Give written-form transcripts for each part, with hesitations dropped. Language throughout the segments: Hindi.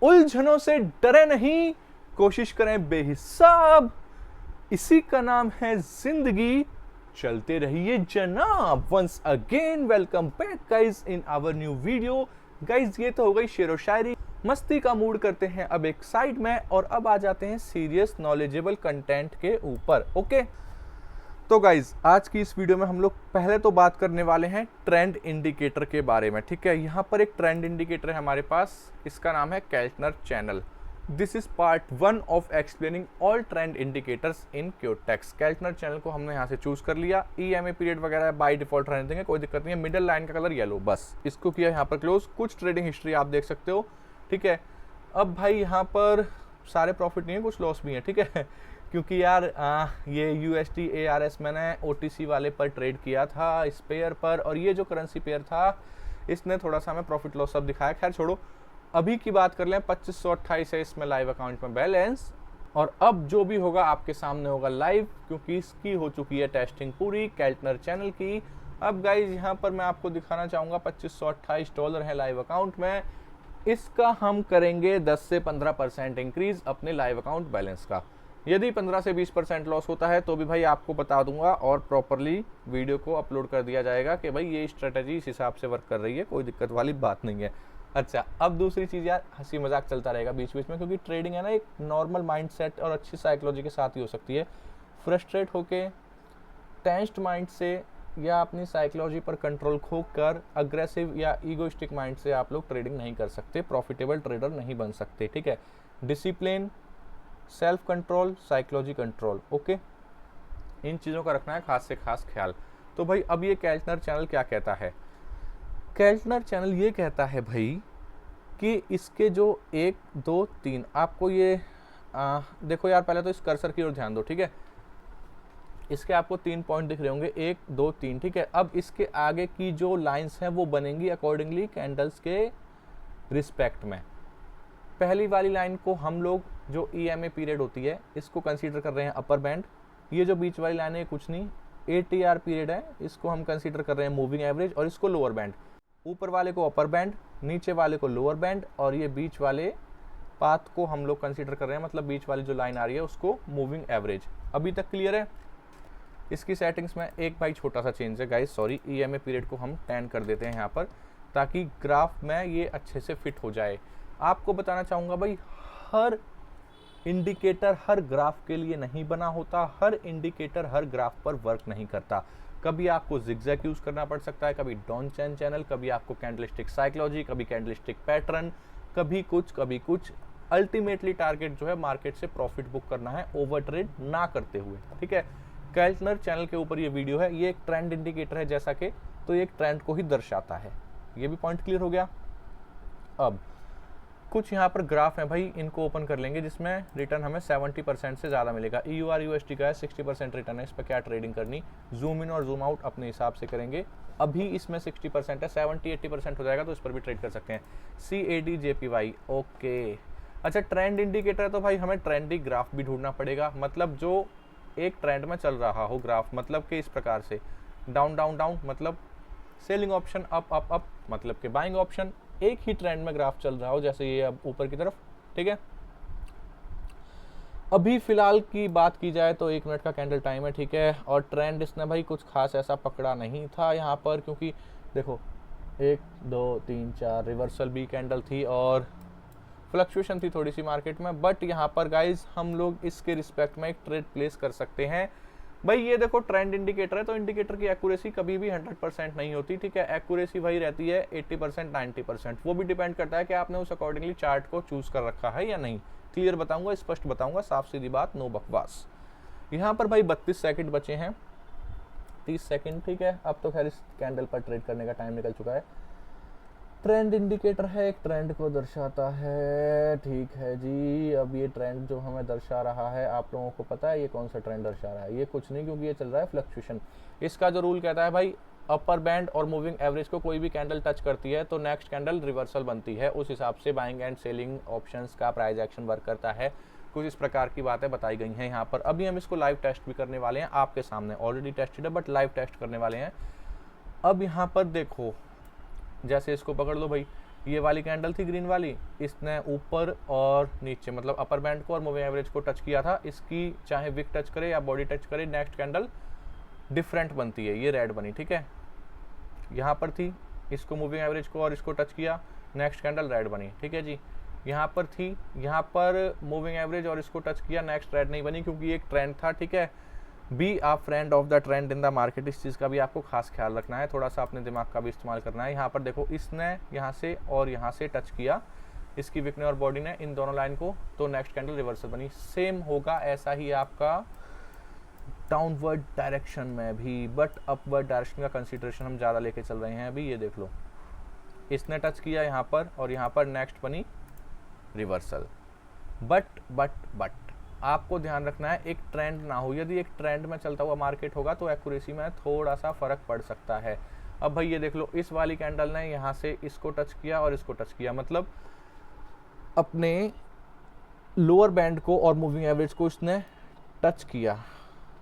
उलझनों से डरे नहीं, कोशिश करें बेहिसाब, इसी का नाम है जिंदगी, चलते रहिए जनाब। Once again welcome back guys in our new video. Guys ये तो हो गई शेरो शायरी, मस्ती का मूड करते हैं अब एक साइड में, और अब आ जाते हैं सीरियस नॉलेजेबल कंटेंट के ऊपर। ओके तो गाइज आज की इस वीडियो में हम लोग पहले तो बात करने वाले हैं ट्रेंड इंडिकेटर के बारे में। ठीक है, यहाँ पर एक ट्रेंड इंडिकेटर है हमारे पास, इसका नाम है Keltner channel. This is part 1 of explaining all trend indicators in क्यूटेक्स। Keltner channel को हमने यहाँ से चूज कर लिया। ईएमए पीरियड वगैरह बाय डिफॉल्ट रहने देंगे, कोई दिक्कत नहीं है। मिडिल लाइन का कलर येलो, बस इसको किया यहाँ पर क्लोज। कुछ ट्रेडिंग हिस्ट्री आप देख सकते हो। ठीक है, अब भाई यहाँ पर सारे प्रॉफिट नहीं है, कुछ लॉस भी है। ठीक है क्योंकि यार ये USD ARS मैंने OTC वाले पर ट्रेड किया था, इस पेयर पर, और ये जो करेंसी पेयर था इसने थोड़ा सा हमें प्रॉफिट लॉस सब दिखाया। खैर छोड़ो, अभी की बात कर लें। 2528 है इसमें लाइव अकाउंट में बैलेंस, और अब जो भी होगा आपके सामने होगा लाइव, क्योंकि इसकी हो चुकी है टेस्टिंग पूरी केल्टनर चैनल की। अब गाइज यहाँ पर मैं आपको दिखाना चाहूँगा $2528 है लाइव अकाउंट में। इसका हम करेंगे 10 से 15% इंक्रीज अपने लाइव अकाउंट बैलेंस का। यदि 15 से 20% लॉस होता है तो भी भाई आपको बता दूंगा, और प्रॉपरली वीडियो को अपलोड कर दिया जाएगा कि भाई ये स्ट्रेटजी इस हिसाब से वर्क कर रही है, कोई दिक्कत वाली बात नहीं है। अच्छा, अब दूसरी चीज़ यार, हंसी मजाक चलता रहेगा बीच बीच में, क्योंकि ट्रेडिंग है ना, एक नॉर्मल माइंडसेट और अच्छी साइकोलॉजी के साथ ही हो सकती है। फ्रस्ट्रेट होके, टेंस्ड माइंड से, या अपनी साइकोलॉजी पर कंट्रोल खो कर अग्रेसिव या ईगोइस्टिक माइंड से आप लोग ट्रेडिंग नहीं कर सकते, प्रॉफिटेबल ट्रेडर नहीं बन सकते। ठीक है, discipline, self control, psychology control, okay, इन चीज़ों का रखना है खास से खास ख्याल। तो भाई अब ये केल्टनर चैनल क्या कहता है? केल्टनर चैनल ये कहता है भाई कि इसके जो 1 2 3 आपको ये देखो यार, पहले तो इस कर्सर की ओर ध्यान दो। ठीक है, इसके आपको 3 पॉइंट दिख रहे होंगे, 1 2 3। ठीक है, अब इसके आगे की जो लाइंस हैं वो बनेंगी अकॉर्डिंगली कैंडल्स के रिस्पेक्ट में। पहली वाली लाइन को हम लोग, जो EMA पीरियड होती है, इसको कंसीडर कर रहे हैं अपर बैंड। ये जो बीच वाली लाइन है कुछ नहीं, ATR पीरियड है, इसको हम कंसीडर कर रहे हैं मूविंग एवरेज, और इसको लोअर बैंड। ऊपर वाले को अपर बैंड, नीचे वाले को लोअर बैंड, और ये बीच वाले पाथ को हम लोग कंसीडर कर रहे हैं, मतलब बीच वाली जो लाइन आ रही है उसको मूविंग एवरेज। अभी तक क्लियर है? इसकी सेटिंग्स में एक भाई छोटा सा चेंज है गाइस, सॉरी, EMA पीरियड को हम 10 कर देते हैं यहाँ पर, ताकि ग्राफ में ये अच्छे से फिट हो जाए। आपको बताना चाहूँगा भाई, हर इंडिकेटर हर ग्राफ के लिए नहीं बना होता, हर इंडिकेटर हर ग्राफ पर वर्क नहीं करता। कभी आपको जिगजैग यूज करना पड़ सकता है, कभी डॉन चैन चैनल, कभी आपको कैंडलस्टिक साइकोलॉजी, कभी कैंडलस्टिक पैटर्न, कभी कुछ। अल्टीमेटली टारगेट जो है मार्केट से प्रॉफिट बुक करना है, ओवर ट्रेड ना करते हुए। ठीक है, केल्टनर चैनल के ऊपर ये वीडियो है, ये एक ट्रेंड इंडिकेटर है जैसा कि, तो ये एक ट्रेंड को ही दर्शाता है। ये भी पॉइंट क्लियर हो गया। अब कुछ यहाँ पर ग्राफ हैं भाई, इनको ओपन कर लेंगे, जिसमें रिटर्न हमें 70% से ज़्यादा मिलेगा। EUR USD का है, 60% रिटर्न है, इस पर क्या ट्रेडिंग करनी, जूम इन और जूम आउट अपने हिसाब से करेंगे। अभी इसमें 60% है, 70-80% हो जाएगा तो इस पर भी ट्रेड कर सकते हैं। CAD JPY, okay. अच्छा, ट्रेंड इंडिकेटर है तो भाई हमें ट्रेंडी ग्राफ भी ढूंढना पड़ेगा, मतलब जो एक ट्रेंड में चल रहा हो ग्राफ, मतलब कि इस प्रकार से डाउन डाउन डाउन, मतलब selling option, up up up, मतलब कि बाइंग ऑप्शन, एक ही ट्रेंड में ग्राफ चल रहा हो, जैसे ये अब ऊपर की तरफ। ठीक है, अभी फिलहाल की बात की जाए तो 1 मिनट का कैंडल टाइम है। ठीक है, और ट्रेंड इसने भाई कुछ खास ऐसा पकड़ा नहीं था यहाँ पर, क्योंकि देखो 1 2 3 4 रिवर्सल भी कैंडल थी, और फ्लक्चुएशन थी थोड़ी सी मार्केट में। बट यहाँ पर गाइज हम लोग इसके रिस्पेक्ट में एक ट्रेड प्लेस कर सकते हैं। भाई ये देखो, ट्रेंड इंडिकेटर है तो इंडिकेटर की एक्यूरेसी कभी भी 100% नहीं होती। ठीक है, एक्यूरेसी वही रहती है 80% 90%। वो भी डिपेंड करता है कि आपने उस अकॉर्डिंगली चार्ट को चूज कर रखा है या नहीं। क्लियर बताऊंगा, स्पष्ट बताऊंगा, साफ सीधी बात, नो बकवास। यहाँ पर भाई 32 सेकंड बचे हैं, 30 सेकंड। ठीक है, अब तो खैर इस कैंडल पर ट्रेड करने का टाइम निकल चुका है। ट्रेंड इंडिकेटर है, एक ट्रेंड को दर्शाता है। ठीक है जी, अब ये ट्रेंड जो हमें दर्शा रहा है, आप लोगों को पता है ये कौन सा ट्रेंड दर्शा रहा है? ये कुछ नहीं, क्योंकि ये चल रहा है फ्लक्चुएशन। इसका जो रूल कहता है भाई, अपर बैंड और मूविंग एवरेज को कोई भी कैंडल टच करती है तो नेक्स्ट कैंडल रिवर्सल बनती है। उस हिसाब से बाइंग एंड सेलिंग ऑप्शंस का प्राइस एक्शन वर्क करता है। कुछ इस प्रकार की बातें बताई गई हैं यहाँ पर। अभी हम इसको लाइव टेस्ट भी करने वाले हैं आपके सामने, ऑलरेडी टेस्टेड है बट लाइव टेस्ट करने वाले हैं। अब यहाँ पर देखो, जैसे इसको पकड़ लो भाई, ये वाली कैंडल थी ग्रीन वाली, इसने ऊपर और नीचे मतलब अपर बैंड को और मूविंग एवरेज को टच किया था। इसकी चाहे विक टच करे या बॉडी टच करे, नेक्स्ट कैंडल डिफरेंट बनती है। ये रेड बनी, ठीक है, यहाँ पर थी, इसको मूविंग एवरेज को और इसको टच किया, नेक्स्ट कैंडल रेड बनी, ठीक है जी। यहाँ पर थी, यहाँ पर मूविंग एवरेज और इसको टच किया, नेक्स्ट रेड नहीं बनी क्योंकि एक ट्रेंड था, ठीक है। Be a friend of the trend in the market, इस चीज़ का भी आपको खास ख्याल रखना है, थोड़ा सा अपने दिमाग का भी इस्तेमाल करना है। यहाँ पर देखो, इसने यहाँ से और यहाँ से टच किया, इसकी विक ने और बॉडी ने इन दोनों लाइन को, तो नेक्स्ट कैंडल रिवर्सल बनी। सेम होगा ऐसा ही आपका डाउनवर्ड डायरेक्शन में भी, बट अपवर्ड डायरेक्शन का कंसीडरेशन हम ज़्यादा लेके चल रहे हैं अभी। ये देख लो, इसने टच किया यहाँ पर और यहाँ पर नेक्स्ट बनी रिवर्सल। बट आपको ध्यान रखना है एक ट्रेंड ना हो। यदि एक ट्रेंड में चलता हुआ मार्केट होगा तो एक्यूरेसी में थोड़ा सा फर्क पड़ सकता है। अब भाई ये देख लो, इस वाली कैंडल ने यहाँ से इसको टच किया और इसको टच किया, मतलब अपने लोअर बैंड को और मूविंग एवरेज को इसने टच किया,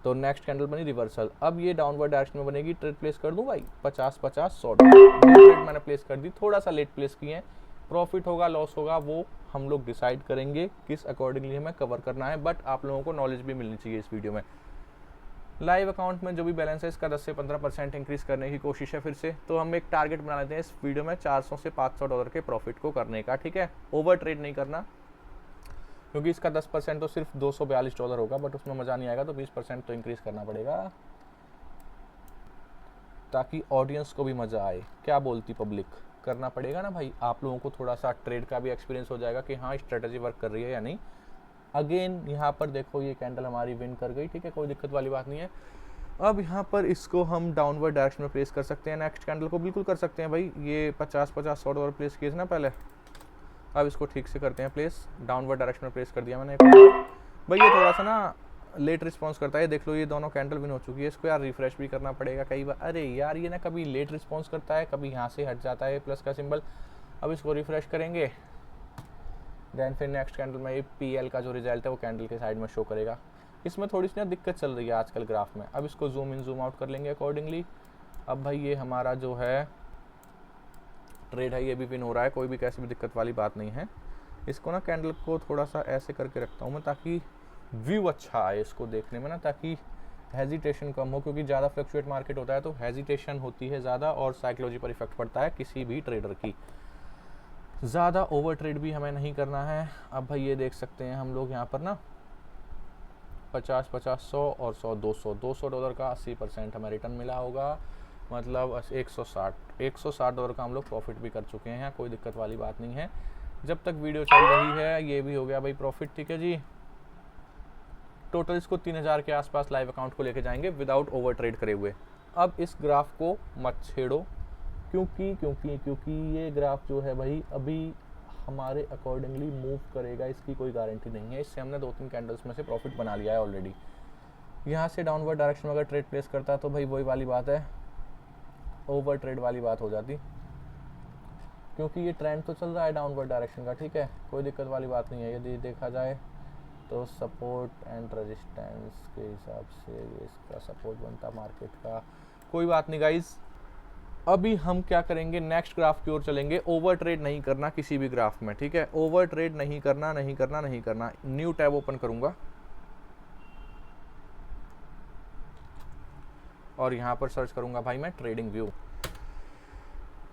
तो नेक्स्ट कैंडल बनी रिवर्सल। अब ये डाउनवर्ड डायरेक्शन में बनेगी। ट्रेड प्लेस कर दूं भाई, 50-50 100 ट्रेड मैंने प्लेस कर दी, थोड़ा सा लेट प्लेस किए हैं। प्रॉफिट होगा लॉस होगा वो हम लोग डिसाइड करेंगे किस अकॉर्डिंगली हमें कवर करना है, बट आप लोगों को नॉलेज भी मिलनी चाहिए इस वीडियो में। लाइव अकाउंट में जो भी बैलेंस है इसका 10 से 15% इंक्रीज करने की कोशिश है फिर से। तो हम एक टारगेट बना लेते हैं इस वीडियो में $400 से $500 के प्रॉफिट को करने का, ठीक है। ओवर ट्रेड नहीं करना क्योंकि इसका 10% तो सिर्फ $242 होगा, बट उसमें मज़ा नहीं आएगा, तो 20% तो इंक्रीज करना पड़ेगा ताकि ऑडियंस को भी मज़ा आए। क्या बोलती पब्लिक, करना पड़ेगा ना भाई। आप लोगों को थोड़ा सा ट्रेड का भी एक्सपीरियंस हो जाएगा कि हाँ स्ट्रेटजी वर्क कर रही है या नहीं। अगेन यहाँ पर देखो, ये कैंडल हमारी विन कर गई, ठीक है, कोई दिक्कत वाली बात नहीं है। अब यहाँ पर इसको हम डाउनवर्ड डायरेक्शन में प्लेस कर सकते हैं। नेक्स्ट कैंडल को बिल्कुल कर सकते हैं भाई, ये 50-50 $100 प्लेस किए थे ना पहले, अब इसको ठीक से करते हैं प्लेस। डाउनवर्ड डायरेक्शन में प्लेस कर दिया मैंने भाई। ये थोड़ा सा ना लेट रिस्पॉन्स करता है, देख लो ये दोनों कैंडल विन हो चुकी है। इसको यार रिफ्रेश भी करना पड़ेगा कई बार। अरे यार ये ना कभी लेट रिस्पॉन्स करता है, कभी यहाँ से हट जाता है प्लस का सिंबल। अब इसको रिफ्रेश करेंगे, देन फिर नेक्स्ट कैंडल में ये PL का जो रिजल्ट है वो कैंडल के साइड में शो करेगा। इसमें थोड़ी सी ना दिक्कत चल रही है आजकल ग्राफ में। अब इसको जूम इन जूम आउट कर लेंगे अकॉर्डिंगली। अब भाई ये हमारा जो है ट्रेड है ये भी विन हो रहा है, कोई भी कैसी भी दिक्कत वाली बात नहीं है। इसको ना कैंडल को थोड़ा सा ऐसे करके रखता हूँ मैं ताकि व्यू अच्छा आए इसको देखने में ना, ताकि हेजिटेशन कम हो, क्योंकि ज़्यादा फ्लक्चुएट मार्केट होता है तो हेजिटेशन होती है ज़्यादा और साइकोलॉजी पर इफेक्ट पड़ता है किसी भी ट्रेडर की। ज़्यादा ओवर ट्रेड भी हमें नहीं करना है। अब भाई ये देख सकते हैं हम लोग यहाँ पर ना 50-50 100 और 100 200 $200 का 80% हमें रिटर्न मिला होगा, मतलब $160 का हम लोग प्रॉफिट भी कर चुके हैं। कोई दिक्कत वाली बात नहीं है। जब तक वीडियो चल रही है ये भी हो गया भाई प्रॉफिट, ठीक है जी। टोटल इसको 3000 के आसपास लाइव अकाउंट को लेके जाएंगे विदाउट ओवर ट्रेड करे हुए। अब इस ग्राफ को मत छेड़ो क्योंकि ये ग्राफ जो है भाई अभी हमारे अकॉर्डिंगली मूव करेगा, इसकी कोई गारंटी नहीं है। इससे हमने 2-3 कैंडल्स में से प्रॉफिट बना लिया है ऑलरेडी। यहाँ से डाउनवर्ड डायरेक्शन में अगर ट्रेड प्लेस करता तो भाई वही वाली बात है, ओवर ट्रेड वाली बात हो जाती, क्योंकि ये ट्रेंड तो चल रहा है डाउनवर्ड डायरेक्शन का, ठीक है, कोई दिक्कत वाली बात नहीं है। यदि देखा जाए तो सपोर्ट एंड रेजिस्टेंस के हिसाब से इसका सपोर्ट बनता मार्केट का, कोई बात नहीं गाइज। अभी हम क्या करेंगे, नेक्स्ट ग्राफ की ओर चलेंगे। ओवर ट्रेड नहीं करना किसी भी ग्राफ में, ठीक है, ओवर ट्रेड नहीं करना। न्यू टैब ओपन करूंगा और यहाँ पर सर्च करूंगा भाई मैं ट्रेडिंग व्यू,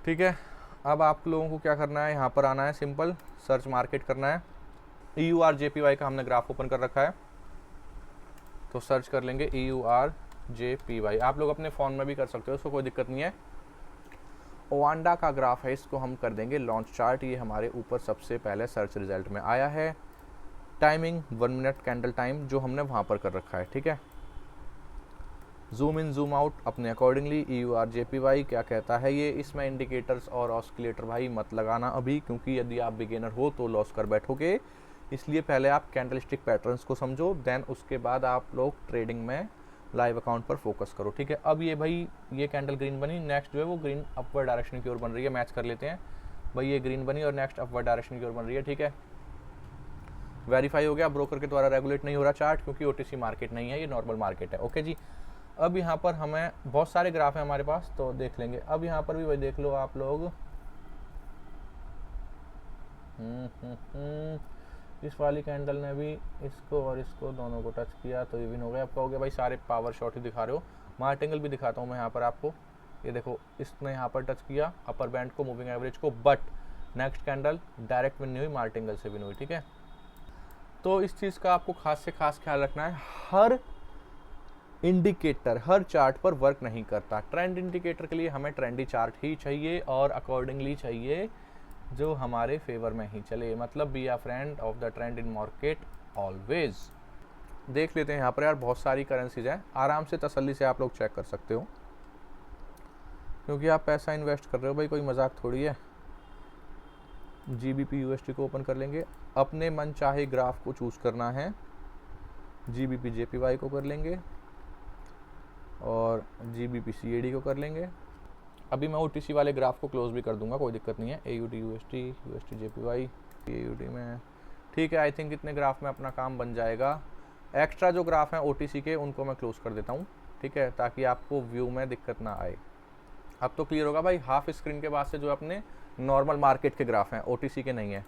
ठीक है। अब आप लोगों को क्या करना है, यहाँ पर आना है, सिंपल सर्च मार्केट करना है। EURJPY का हमने ग्राफ ओपन कर रखा है तो सर्च कर लेंगे EURJPY। आप लोग अपने फ़ोन में भी कर सकते हो, उसको कोई दिक्कत नहीं है। ओवांडा का ग्राफ है, इसको हम कर देंगे लॉन्च चार्ट। ये हमारे ऊपर सबसे पहले सर्च रिजल्ट में आया है। टाइमिंग 1 मिनट कैंडल टाइम जो हमने वहाँ पर कर रखा है, ठीक है। जूम इन जूम आउट अपने अकॉर्डिंगली। EURJPY क्या कहता है ये, इसमें इंडिकेटर्स और ऑस्किलेटर भाई मत लगाना अभी, क्योंकि यदि आप बिगिनर हो तो लॉस कर बैठोगे। इसलिए पहले आप कैंडलस्टिक पैटर्न्स को समझो, देन उसके बाद आप लोग ट्रेडिंग में लाइव अकाउंट पर फोकस करो, ठीक है। अब ये भाई ये कैंडल ग्रीन बनी, नेक्स्ट जो है वो ग्रीन अपवर्ड डायरेक्शन की ओर बन रही है। मैच कर लेते हैं भाई, ये ग्रीन बनी और नेक्स्ट अपवर्ड डायरेक्शन की ओर बन रही है, ठीक है। वेरीफाई हो गया, ब्रोकर के द्वारा रेगुलेट नहीं हो रहा चार्ट, क्योंकि OTC मार्केट नहीं है, ये नॉर्मल मार्केट है, ओके जी। अब यहाँ पर हमें बहुत सारे ग्राफ हैं हमारे पास तो देख लेंगे। अब यहाँ पर भी वही देख लो आप लोग, इस वाली कैंडल ने भी इसको और इसको दोनों को टच किया तो ये विन हो गया। आप कहोगे भाई सारे पावर शॉट ही दिखा रहे हो, मार्टिंगल भी दिखाता हूँ मैं यहाँ पर आपको। ये देखो इसने यहाँ पर टच किया अपर बैंड को, मूविंग एवरेज को, but next candle direct win नहीं हुई, मार्टिंगल से विन हुई। ठीक है, तो इस चीज़ का आपको खास से खास ख्याल रखना है। हर इंडिकेटर हर चार्ट पर वर्क नहीं करता। ट्रेंड इंडिकेटर के लिए हमें ट्रेंडी चार्ट ही चाहिए और अकॉर्डिंगली चाहिए जो हमारे फेवर में ही चले, मतलब be a friend of the trend in market always. देख लेते हैं यहाँ पर यार, बहुत सारी करेंसीज हैं, आराम से तसल्ली से आप लोग चेक कर सकते हो, क्योंकि आप पैसा इन्वेस्ट कर रहे हो भाई, कोई मजाक थोड़ी है। GBP USD को ओपन कर लेंगे, अपने मन चाहे ग्राफ को चूज करना है। GBP JPY को कर लेंगे और GBP CAD को कर लेंगे। अभी मैं OTC वाले ग्राफ को क्लोज भी कर दूंगा, कोई दिक्कत नहीं है। AUD USD, USD JPY, AUD में ठीक है। आई थिंक इतने ग्राफ में अपना काम बन जाएगा। एक्स्ट्रा जो ग्राफ हैं OTC के उनको मैं क्लोज कर देता हूँ, ठीक है, ताकि आपको व्यू में दिक्कत ना आए। अब तो क्लियर होगा भाई, हाफ स्क्रीन के बाद से जो अपने नॉर्मल मार्केट के ग्राफ हैं, OTC के नहीं है।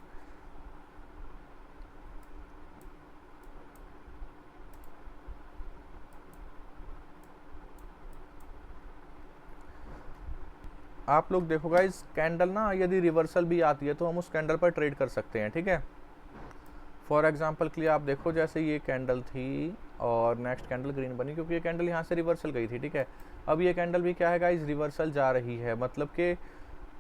आप लोग देखो गाइस, कैंडल ना यदि रिवर्सल भी आती है तो हम उस कैंडल पर ट्रेड कर सकते हैं। ठीक है, फॉर एग्जांपल के लिए आप देखो, जैसे ये कैंडल थी और नेक्स्ट कैंडल ग्रीन बनी, क्योंकि ये कैंडल यहाँ से रिवर्सल गई थी। ठीक है, अब ये कैंडल भी क्या है गाइस, रिवर्सल जा रही है, मतलब कि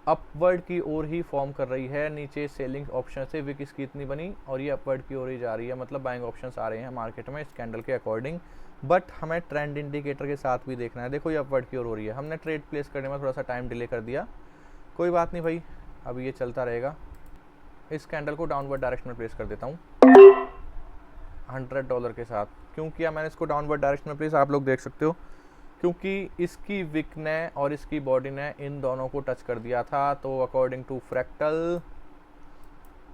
अपवर्ड की ओर ही फॉर्म कर रही है। नीचे सेलिंग ऑप्शन से विक इसकी इतनी बनी और ये अपवर्ड की ओर ही जा रही है, मतलब बाइंग ऑप्शंस आ रहे हैं मार्केट में इस कैंडल के अकॉर्डिंग। बट हमें ट्रेंड इंडिकेटर के साथ भी देखना है। देखो ये अपवर्ड की ओर हो रही है, हमने ट्रेड प्लेस करने में थोड़ा सा टाइम डिले कर दिया, कोई बात नहीं भाई, अभी ये चलता रहेगा। इस कैंडल को डाउनवर्ड डायरेक्शन में प्लेस कर देता हूँ $100 के साथ। क्यों किया मैंने इसको डाउनवर्ड डायरेक्शन में प्लेस, आप लोग देख सकते हो, क्योंकि इसकी विक ने और इसकी बॉडी ने इन दोनों को टच कर दिया था। तो according to fractal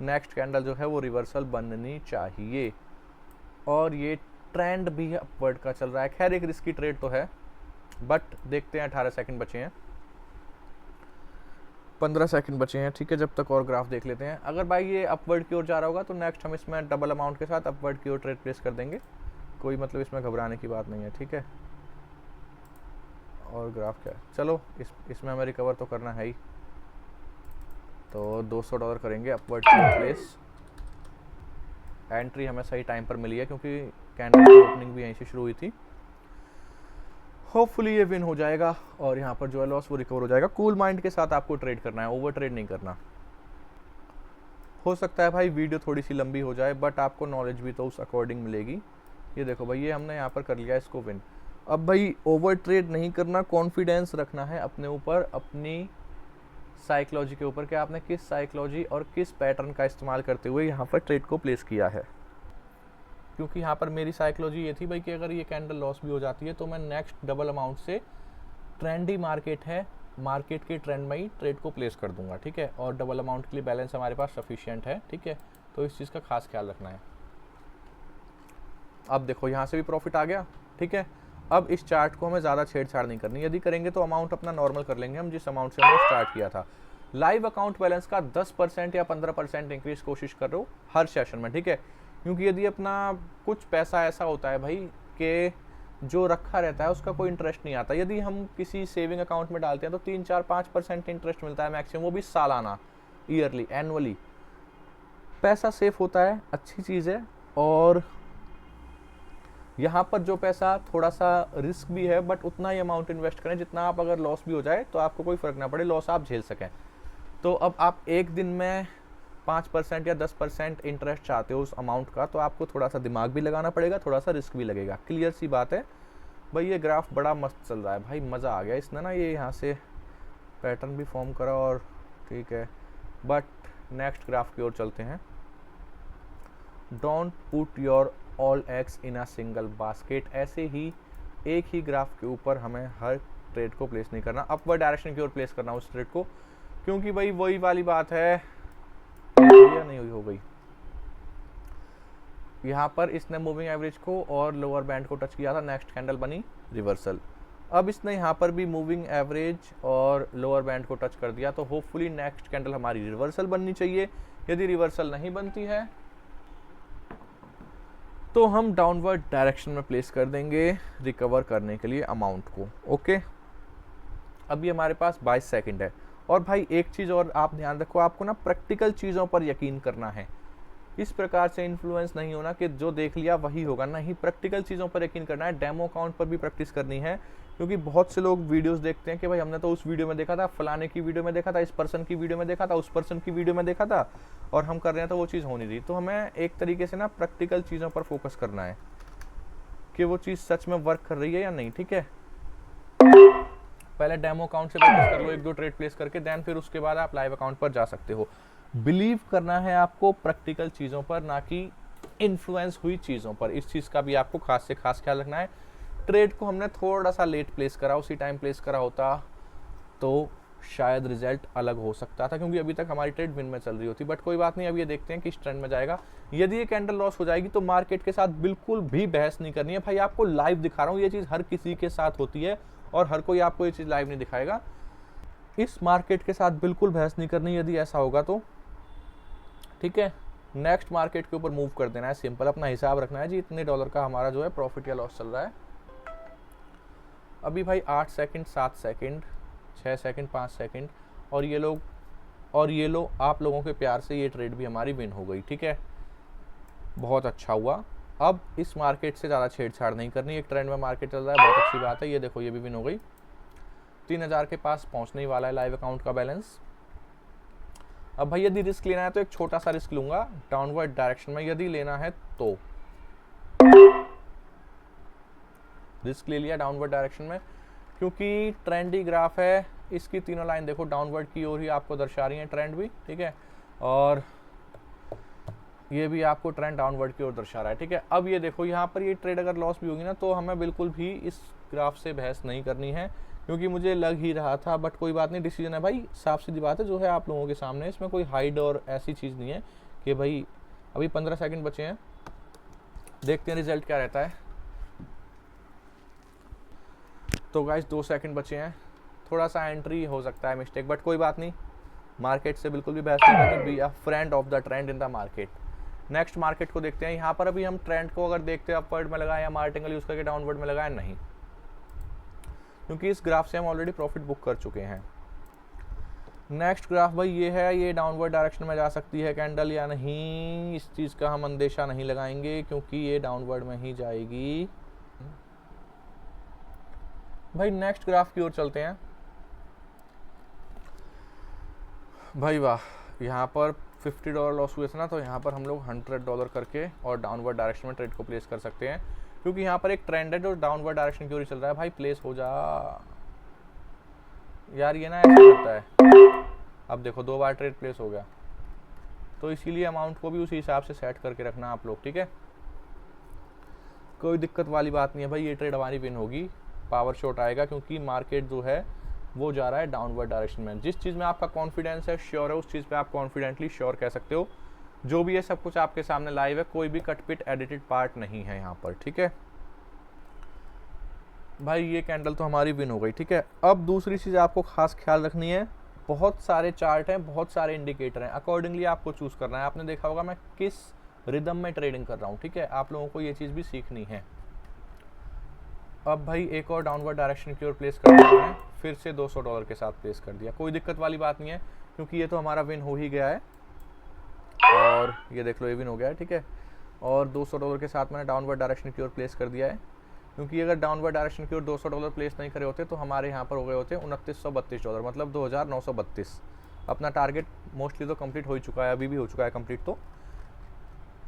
next candle जो है वो रिवर्सल बननी चाहिए, और ये ट्रेंड भी अपवर्ड का चल रहा है। खैर एक रिस्की ट्रेड तो है, बट देखते हैं। 18 सेकंड बचे हैं, 15 सेकंड बचे हैं, ठीक है, जब तक और ग्राफ देख लेते हैं। अगर भाई ये अपवर्ड की ओर जा रहा होगा तो नेक्स्ट हम इसमें डबल अमाउंट के साथ अपवर्ड की ओर ट्रेड प्लेस कर देंगे, कोई मतलब इसमें घबराने की बात नहीं है। ठीक है, और ग्राफ क्या है, चलो इसमें हमें रिकवर तो करना है ही, तो $200 करेंगे अपवर्ड की प्लेस। एंट्री हमें सही टाइम पर मिली है, क्योंकि कैंडल की ओपनिंग भी यहीं से शुरू हुई थी। होपफुली ये विन हो जाएगा और यहाँ पर जो है लॉस वो रिकवर हो जाएगा। कूल माइंड के साथ आपको ट्रेड करना है, ओवर ट्रेड नहीं करना। हो सकता है भाई वीडियो थोड़ी सी लंबी हो जाए, बट आपको नॉलेज भी तो उस अकॉर्डिंग मिलेगी। ये देखो भाई, ये हमने यहाँ पर कर लिया इसको विन। अब भाई ओवर ट्रेड नहीं करना, कॉन्फिडेंस रखना है अपने ऊपर, अपनी साइकोलॉजी के ऊपर, कि आपने किस साइकोलॉजी और किस पैटर्न का इस्तेमाल करते हुए यहाँ पर ट्रेड को प्लेस किया है। क्योंकि यहाँ पर मेरी साइकोलॉजी ये थी भाई कि अगर ये कैंडल लॉस भी हो जाती है तो मैं नेक्स्ट डबल अमाउंट से, ट्रेंडी मार्केट है, मार्केट के ट्रेंड में ही ट्रेड को प्लेस कर दूंगा। ठीक है, और डबल अमाउंट के लिए बैलेंस हमारे पास सफिशिएंट है। ठीक है, तो इस चीज़ का खास ख्याल रखना है। अब देखो यहाँ से भी प्रॉफिट आ गया। ठीक है, अब इस चार्ट को हमें ज़्यादा छेड़छाड़ नहीं करनी, यदि करेंगे तो अमाउंट अपना नॉर्मल कर लेंगे हम, जिस अमाउंट से हमने स्टार्ट किया था। लाइव अकाउंट बैलेंस का 10% या 15% इंक्रीज कोशिश कर रहे हो हर सेशन में। ठीक है, क्योंकि यदि अपना कुछ पैसा ऐसा होता है भाई कि जो रखा रहता है उसका कोई इंटरेस्ट नहीं आता, यदि हम किसी सेविंग अकाउंट में डालते हैं तो 3-4-5% इंटरेस्ट मिलता है मैक्सिमम, वो भी सालाना, ईयरली, एनुअली। पैसा सेफ होता है, अच्छी चीज़ है। और यहाँ पर जो पैसा थोड़ा सा रिस्क भी है, बट उतना ही अमाउंट इन्वेस्ट करें जितना आप, अगर लॉस भी हो जाए तो आपको कोई फ़र्क ना पड़े, लॉस आप झेल सकें। तो अब आप एक दिन में 5% या 10% इंटरेस्ट चाहते हो उस अमाउंट का, तो आपको थोड़ा सा दिमाग भी लगाना पड़ेगा, थोड़ा सा रिस्क भी लगेगा। क्लियर सी बात है भाई। ये ग्राफ बड़ा मस्त चल रहा है भाई, मज़ा आ गया इसने ना, ये यहाँ से पैटर्न भी फॉर्म करा और ठीक है। बट नेक्स्ट ग्राफ की ओर चलते हैं। Don't put your all eggs in a single basket. ऐसे ही एक ही ग्राफ के ऊपर हमें हर ट्रेड को प्लेस नहीं करना, अपवर्ड डायरेक्शन की ओर प्लेस करना उस ट्रेड को, क्योंकि भाई वही वाली बात है, या नहीं हुई हो गई। यहाँ पर इसने मूविंग एवरेज को और लोअर बैंड को टच किया था, नेक्स्ट कैंडल बनी रिवर्सल। अब इसने यहाँ पर भी मूविंग एवरेज और लोअर बैंड को टच कर दिया, तो होपफुली नेक्स्ट कैंडल हमारी रिवर्सल बननी चाहिए, यदि रिवर्सल नहीं बनती है तो हम डाउनवर्ड डायरेक्शन में प्लेस कर देंगे रिकवर करने के लिए अमाउंट को। ओके, अभी हमारे पास 22 सेकंड है। और भाई एक चीज़ और आप ध्यान रखो, आपको ना प्रैक्टिकल चीज़ों पर यकीन करना है। इस प्रकार से इन्फ्लुएंस नहीं होना कि जो देख लिया वही होगा, नहीं, प्रैक्टिकल चीज़ों पर यकीन करना है। डेमो अकाउंट पर भी प्रैक्टिस करनी है, क्योंकि बहुत से लोग वीडियोस देखते हैं कि भाई हमने तो उस वीडियो में देखा था, फलाने की वीडियो में देखा था, इस पर्सन की वीडियो में देखा था, उस पर्सन की वीडियो में देखा था, और हम कर रहे हैं तो वो चीज़ हो नहीं रही। तो हमें एक तरीके से ना प्रैक्टिकल चीज़ों पर फोकस करना है कि वो चीज़ सच में वर्क कर रही है या नहीं। ठीक है, पहले डेमो अकाउंट से प्रैक्टिस कर लो, 1-2 ट्रेड प्लेस करके, देन फिर उसके बाद आप लाइव अकाउंट पर जा सकते हो। बिलीव करना है आपको प्रैक्टिकल चीज़ों पर, ना कि इन्फ्लुएंस हुई चीज़ों पर। इस चीज़ का भी आपको खास से खास ख्याल रखना है। ट्रेड को हमने थोड़ा सा लेट प्लेस करा, उसी टाइम प्लेस करा होता तो शायद रिजल्ट अलग हो सकता था, क्योंकि अभी तक हमारी ट्रेड विन में चल रही होती। बट कोई बात नहीं, अब ये देखते हैं कि इस ट्रेंड में जाएगा। यदि ये कैंडल लॉस हो जाएगी तो मार्केट के साथ बिल्कुल भी बहस नहीं करनी है। भाई आपको लाइव दिखा रहा हूँ, ये चीज़ हर किसी के साथ होती है और हर कोई आपको ये चीज़ लाइव नहीं दिखाएगा। इस मार्केट के साथ बिल्कुल बहस नहीं करनी यदि ऐसा होगा तो। ठीक है, नेक्स्ट मार्केट के ऊपर मूव कर देना है, सिंपल। अपना हिसाब रखना है जी, इतने डॉलर का हमारा जो है प्रॉफिट या लॉस चल रहा है। अभी भाई 8 सेकंड, 7 सेकंड, 6 सेकंड, 5 सेकंड, और ये लो आप लोगों के प्यार से ये ट्रेड भी हमारी विन हो गई। ठीक है, बहुत अच्छा हुआ। अब इस मार्केट से ज़्यादा छेड़छाड़ नहीं करनी। एक ट्रेंड में मार्केट चल रहा है, बहुत अच्छी बात है। ये देखो, ये भी विन हो गई। 3000 के पास पहुंचने ही वाला है लाइव अकाउंट का बैलेंस। अब भाई यदि रिस्क लेना है तो एक छोटा सा रिस्क लूंगा डाउनवर्ड डायरेक्शन में, यदि लेना है तो। रिस्क ले लिया डाउनवर्ड डायरेक्शन में, क्योंकि ट्रेंडी ग्राफ है। इसकी तीनों लाइन देखो डाउनवर्ड की ओर ही आपको दर्शा रही है, ट्रेंड भी। ठीक है, और ये भी आपको ट्रेंड डाउनवर्ड की ओर दर्शा रहा है। ठीक है, अब ये देखो, यहाँ पर ये ट्रेड अगर लॉस भी होगी ना तो हमें बिल्कुल भी इस ग्राफ से बहस नहीं करनी है, क्योंकि मुझे लग ही रहा था। बट कोई बात नहीं, डिसीजन है भाई, साफ सीधी बात है जो है आप लोगों के सामने। इसमें कोई हाइड और ऐसी चीज़ नहीं है कि भाई। अभी 15 सेकंड बचे हैं, देखते हैं रिजल्ट क्या रहता है। तो गाइस 2 सेकंड बचे हैं, थोड़ा सा एंट्री हो सकता है मिस्टेक, बट कोई बात नहीं। मार्केट से बिल्कुल भी बहस नहीं करनी, be a friend of the trend in the market. Next market को देखते हैं। यहाँ पर अभी हम ट्रेंड को अगर देखते हैं अपवर्ड में लगाए या मार्टिंगल यूज़ करके डाउनवर्ड में लगाए, नहीं, क्योंकि इस ग्राफ से हम ऑलरेडी प्रॉफिट बुक कर चुके हैं। नेक्स्ट ग्राफ भाई ये है, ये डाउनवर्ड डायरेक्शन में जा सकती है कैंडल या नहीं, इस चीज़ का हम अंदेशा नहीं लगाएंगे, क्योंकि ये डाउनवर्ड में ही जाएगी। भाई नेक्स्ट ग्राफ की ओर चलते हैं। भाई वाह, यहाँ पर $50 लॉस हुए थे ना, तो यहाँ पर हम लोग $100 करके और डाउनवर्ड डायरेक्शन में ट्रेड को प्लेस कर सकते हैं, क्योंकि यहाँ पर एक ट्रेंड है जो डाउनवर्ड डायरेक्शन की ओर चल रहा है। भाई प्लेस हो जा यार, ये ना ऐसा करता है। अब देखो 2 बार ट्रेड प्लेस हो गया, तो इसीलिए अमाउंट को भी उसी हिसाब से सेट करके रखना आप लोग। ठीक है, कोई दिक्कत वाली बात नहीं है भाई, ये ट्रेड हमारी विन होगी। पावर शॉट आएगा, क्योंकि मार्केट जो है वो जा रहा है डाउनवर्ड डायरेक्शन में। जिस चीज़ में आपका कॉन्फिडेंस है, श्योर है, उस चीज़ पे आप कॉन्फिडेंटली श्योर कह सकते हो। जो भी है सब कुछ आपके सामने लाइव है, कोई भी कटपिट एडिटेड पार्ट नहीं है यहाँ पर। ठीक है भाई, ये कैंडल तो हमारी विन हो गई। ठीक है, अब दूसरी चीज़ आपको खास ख्याल रखनी है, बहुत सारे चार्ट हैं, बहुत सारे इंडिकेटर हैं, अकॉर्डिंगली आपको चूज़ करना है। आपने देखा होगा मैं किस रिदम में ट्रेडिंग कर रहा हूँ। ठीक है, आप लोगों को ये चीज़ भी सीखनी है। अब भाई एक और डाउनवर्ड डायरेक्शन की ओर प्लेस कर दिया मैंने, फिर से $200 के साथ प्लेस कर दिया। कोई दिक्कत वाली बात नहीं है, क्योंकि ये तो हमारा विन हो ही गया है। और ये देख लो, ये विन हो गया है। ठीक है, और $200 के साथ मैंने डाउनवर्ड डायरेक्शन की ओर प्लेस कर दिया है, क्योंकि अगर डाउनवर्ड डायरेक्शन की ओर $200 प्लेस नहीं करे होते तो हमारे यहाँ पर हो गए होते $2932, मतलब 2932। अपना टारगेट मोस्टली तो कंप्लीट हो ही चुका है, अभी भी हो चुका है कंप्लीट, तो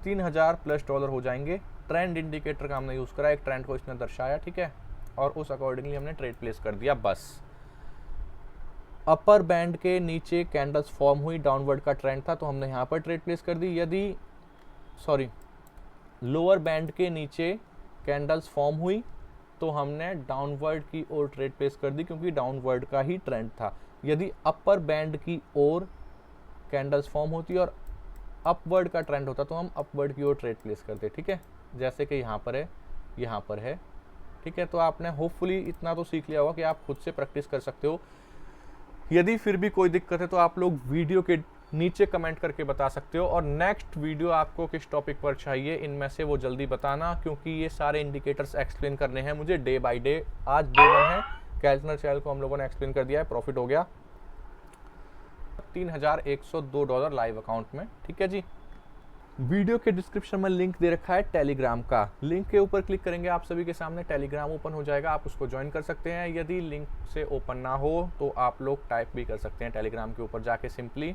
$3000+ हो जाएंगे। ट्रेंड इंडिकेटर का हमने यूज़ करा, एक ट्रेंड को इसने दर्शाया। ठीक है, और उस अकॉर्डिंगली हमने ट्रेड प्लेस कर दिया। बस अपर बैंड के नीचे कैंडल्स फॉर्म हुई, डाउनवर्ड का ट्रेंड था, तो हमने यहाँ पर ट्रेड प्लेस कर दी। यदि लोअर बैंड के नीचे कैंडल्स फॉर्म हुई तो हमने डाउनवर्ड की ओर ट्रेड प्लेस कर दी, क्योंकि डाउनवर्ड का ही ट्रेंड था। यदि अपर बैंड की ओर कैंडल्स फॉर्म होती और अपवर्ड का ट्रेंड होता तो हम अपवर्ड की ओर ट्रेड प्लेस करते। ठीक है, जैसे कि यहाँ पर है, यहाँ पर है। ठीक है, तो आपने होपफुली इतना तो सीख लिया होगा कि आप खुद से प्रैक्टिस कर सकते हो। यदि फिर भी कोई दिक्कत है तो आप लोग वीडियो के नीचे कमेंट करके बता सकते हो। और नेक्स्ट वीडियो आपको किस टॉपिक पर चाहिए इनमें से वो जल्दी बताना, क्योंकि ये सारे इंडिकेटर्स एक्सप्लेन करने हैं मुझे डे बाय डे। आज डे 1 है, कैल्टनर चैनल को हम लोगों ने एक्सप्लेन कर दिया है, प्रॉफिट हो गया $3,102 लाइव अकाउंट में। ठीक है जी। वीडियो के डिस्क्रिप्शन में लिंक दे रखा है टेलीग्राम का, लिंक के ऊपर क्लिक करेंगे आप सभी के सामने टेलीग्राम ओपन हो जाएगा, आप उसको ज्वाइन कर सकते हैं। यदि लिंक से ओपन ना हो तो आप लोग टाइप भी कर सकते हैं टेलीग्राम के ऊपर जाके सिंपली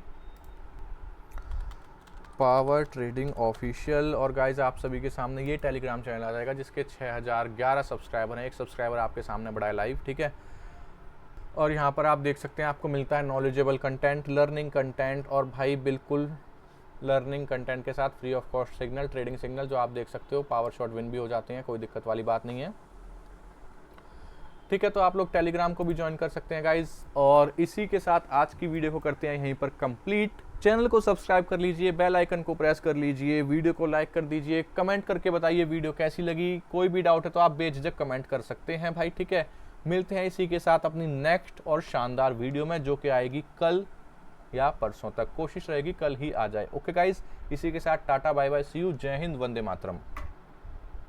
पावर ट्रेडिंग ऑफिशियल। और गाइज आप सभी के सामने ये टेलीग्राम चैनल आ जाएगा जिसके 6011 सब्सक्राइबर हैं, एक सब्सक्राइबर आपके सामने बढ़ा है लाइव। ठीक है। और यहाँ पर आप देख सकते हैं आपको मिलता है नॉलेजेबल कंटेंट, लर्निंग कंटेंट, और भाई बिल्कुल लर्निंग कंटेंट के साथ free of cost signal, trading signal जो आप देख सकते हो, पावर शॉट विन भी हो जाते हैं, कोई दिक्कत वाली बात नहीं है। ठीक है, तो आप लोग टेलीग्राम को भी ज्वाइन कर सकते हैं गाइज। और इसी के साथ आज की वीडियो को करते हैं यहीं पर कंप्लीट। चैनल को सब्सक्राइब कर लीजिए, बेल आइकन को प्रेस कर लीजिए, वीडियो को लाइक कर दीजिए, कमेंट करके बताइए वीडियो कैसी लगी। कोई भी डाउट है तो आप बेझिझक कमेंट कर सकते हैं भाई। ठीक है, मिलते हैं इसी के साथ अपनी नेक्स्ट और शानदार वीडियो में, जो कि आएगी कल या परसों तक, कोशिश रहेगी कल ही आ जाए। ओके गाइज, इसी के साथ tata bye bye, see you, जय हिंद, वंदे मातरम।